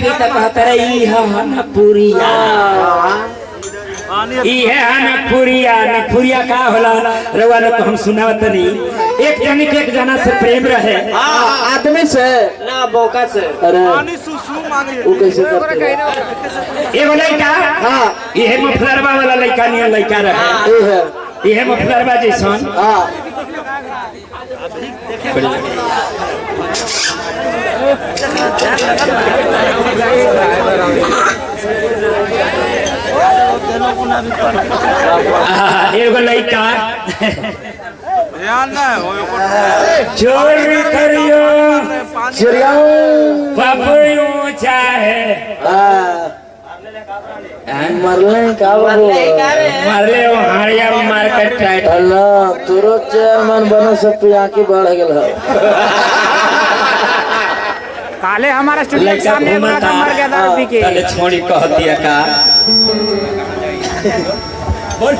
गीत कहत रही नपुरिया नपुरिया का होला रउआ लोग हम सुनावत नहीं। एक जन के एक जना से प्रेम रहे आदमी से ना बोका से। अरे वो कैसे करते एगो लड़का हाँ ये मफलरवा वाला लड़का नहीं लड़का रहे ये मफलरवा जैसन हाँ एगो लड़का चोरी करियो पपियो चाहे मरले का मरले वो हाड़िया मार्केट टाइट अल्लाह तुरो चेयरमैन बनो सब पे आके बढ़ गेल है। काले हमारा स्टूडियो के सामने मर गया था अभी के काले छोड़ी कह दिया का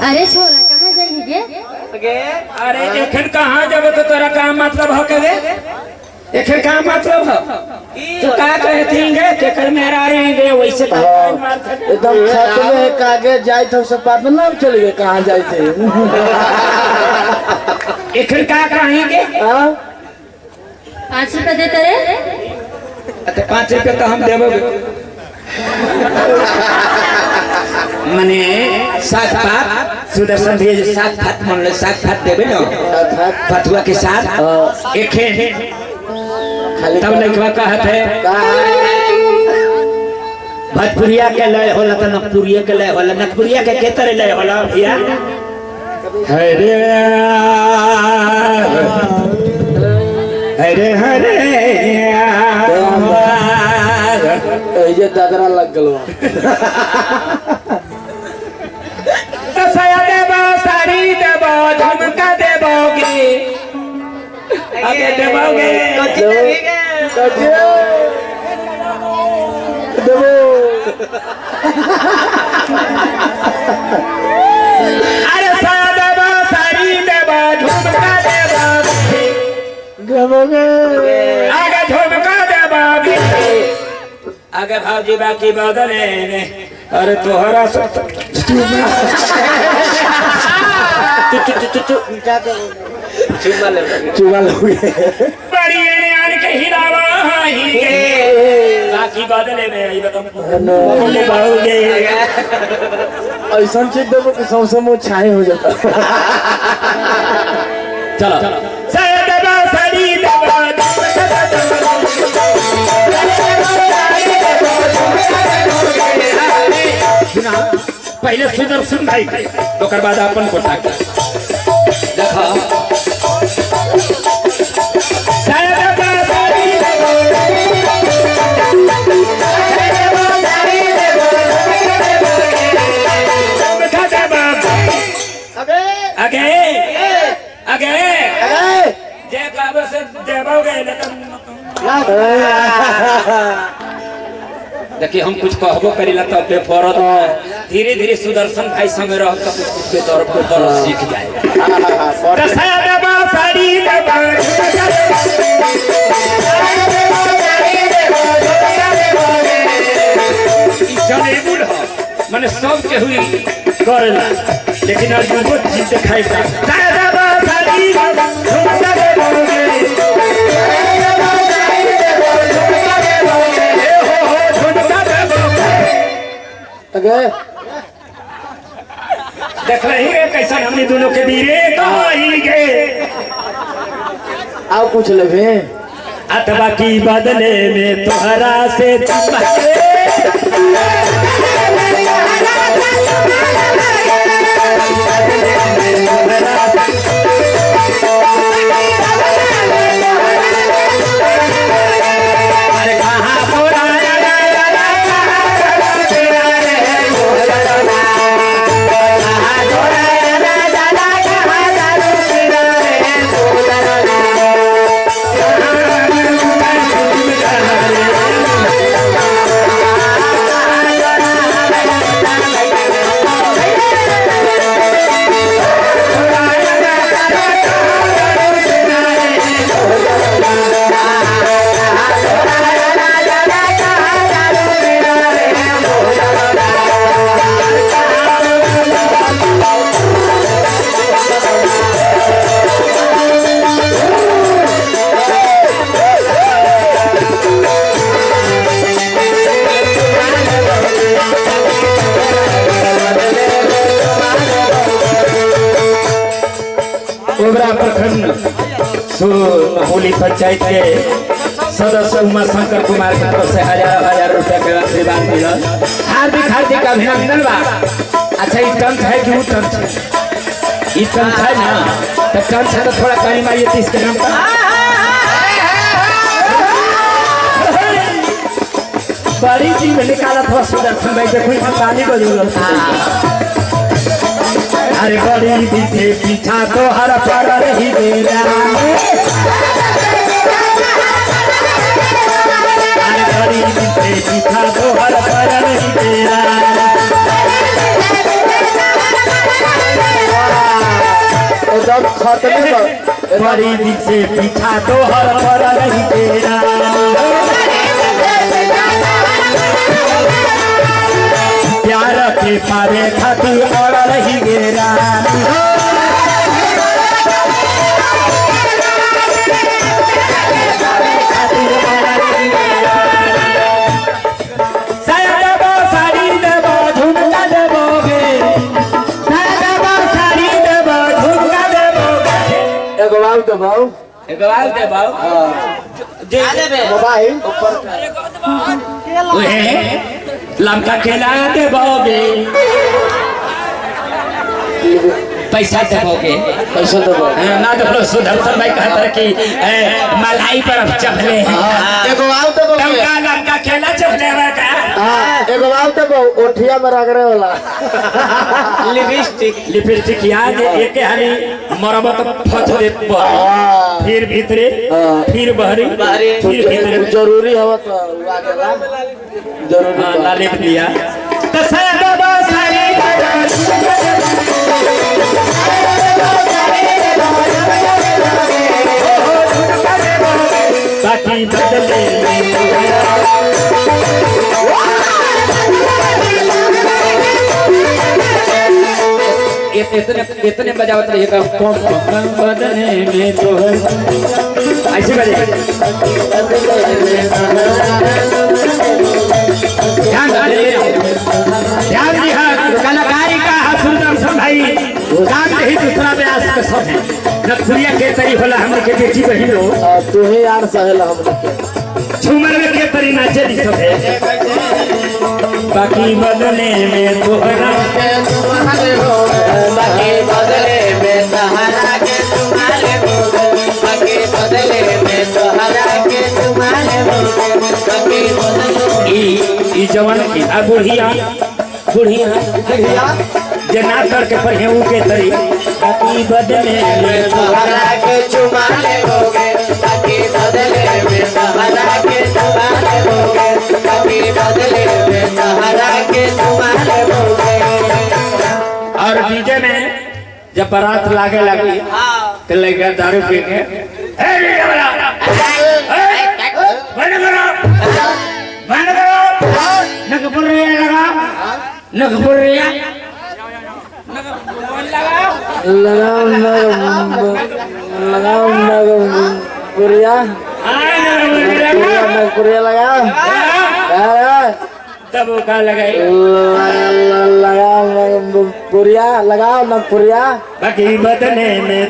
अरे छोरा कहाँ जाइए अरे एखन कहाँ जब तो तोरा का मतलब हो के एखन का मतलब हो तो का कहती गे केकर मेरा रही गे वैसे एकदम खत में कागे जाए तो सब पता ना चल गए कहाँ जाए थे। एखन का कहेंगे 5 रुपए देते रे। अच्छा 5 रुपए तो हम देबोगे मने साथ पात सुदर्शन भैया साथ पात मन ले साथ पात देबे ना फतुआ के साथ एखे तब लइकवा कहत है भोजपुरिया के लय होला त नपुरिया के लय होला नपुरिया के तरह लय होला भैया हरे हरे हरे ये दादरा लग गलो तो साया देबो साड़ी देबो झुमका देबोगे आगे देबोगे देबो अरे साया देबो साड़ी देबो झुमका देबोगे देबोगे आगे झुमका देबोगे आगे भाजी बाकी बदले ने अरे तोहरा सब चुमा लोगे बड़ी ने आन के हिलावा ही गे बाकी बदले में आई बताओगे ऐसा चीज देबो कि सबसे मुँह छाए हो जाता। चलो साया देबो साड़ी देबो पहले सुदर्शन भाई ओकर बाद अपन कोटा के देखो आगे आगे जे काबर से देबोगे देखिए हम कुछ कहबो करिला तो बेफरत धीरे धीरे सुदर्शन भाई संग रह तो कुछ के तौर पर सीख जाएगा। दशा देबो साड़ी देबो चले बुढ़ माने सब के हुई करेला लेकिन अर्जुन को चीज दिखाएगा दशा देबो साड़ी देख रही है कैसा हमने दोनों के बीरे कहीं गए आओ कुछ लगे अथवा की बदले में तोहरा से सुबरा प्रखंड होली पंचायत के सदस्य उमा शंकर कुमार की तरफ से हजार रुपया के आशीर्वाद मिला। हार्दिक हार्दिक अभिनंदन बा। अच्छा ये टंच है कि वो टंच है? ये टंच है ना, तो टंच है तो थोड़ा कहीं मारिए 30 के नाम पर। बड़ी चीज में निकाला था सुदर्शन भाई, देखो यहाँ ताली बजूल। अरे बड़ी पीछे पीछा तो हर पर रही मेरा, अरे बड़ी पीछे पीछा तो हर पर रही मेरा, एकदम खत्म बड़ी पीछे पीछा तो हर पर रही मेरा, प्यार के पारे खातिर और रही मेरा, साड़ी देबो झुमका देबोगे, साड़ी देबो झुमका देबोगे, एगो बाबू तो बाबू गवाल देबो जे मोबाइल ऊपर ओए लमका खेला देबोगे, पैसा देबोगे, पैसा तो ना तो सुदर्शन भाई कहता कि मलाई पर चपले एगो बाबू तो लमका लमका खेला चपले का। हाँ एगो बाबू तो ओठिया में रगड़े वाला लिपस्टिक याद एक हाली मरबत फट दे फिर भीतरे फिर बहरी फिर भीतरे जरूरी हो तो आगे ला जरूरी हाँ लालित दिया तो सादा सारी बाकी बदले इतने बजावत रहिएगा बदले में तो ऐसे बजे ध्यान दिया कलाकारी का सुदर्शन भाई काम नहीं दूसरा प्रयास कर सब है नखुरिया के तरी होला हमने के बेटी बहन लो तू ही यार सहल हम लोग झूमर में के तरी नाचे दी सब है बाकी बदले में तोहरा के तुम्हारे हो बाकी बदले में सहारा के तुम्हारे हो बाकी बदले में सहारा के तुम्हारे हो बाकी बदले ई जवान की आ बुढ़िया जना करके पढ़े ऊ के तरी बाकी बदले में सहारा के तुम्हारे होगे बाकी बदले में सहारा के तुम्हारे होगे बाकी बदले में सहारा के तुम्हारे होगे। और डीजे में जब बारात लागे लगी तो लगा दारू पी के बंद करो नगपुरिया लगा नगपुरिया लगाओ नगपुरिया नगपुरिया लगाओ तब वो का लगाई लगाओ नगपुरिया लगाओ नगपुरिया बाकी बदले में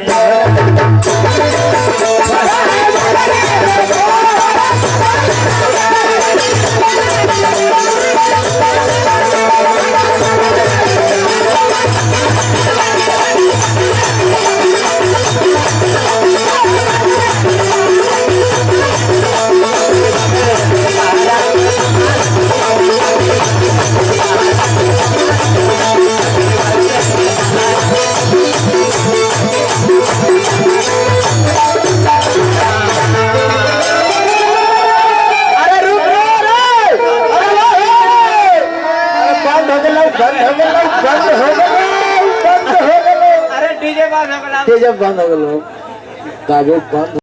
डीजे बंद हो गलो बंद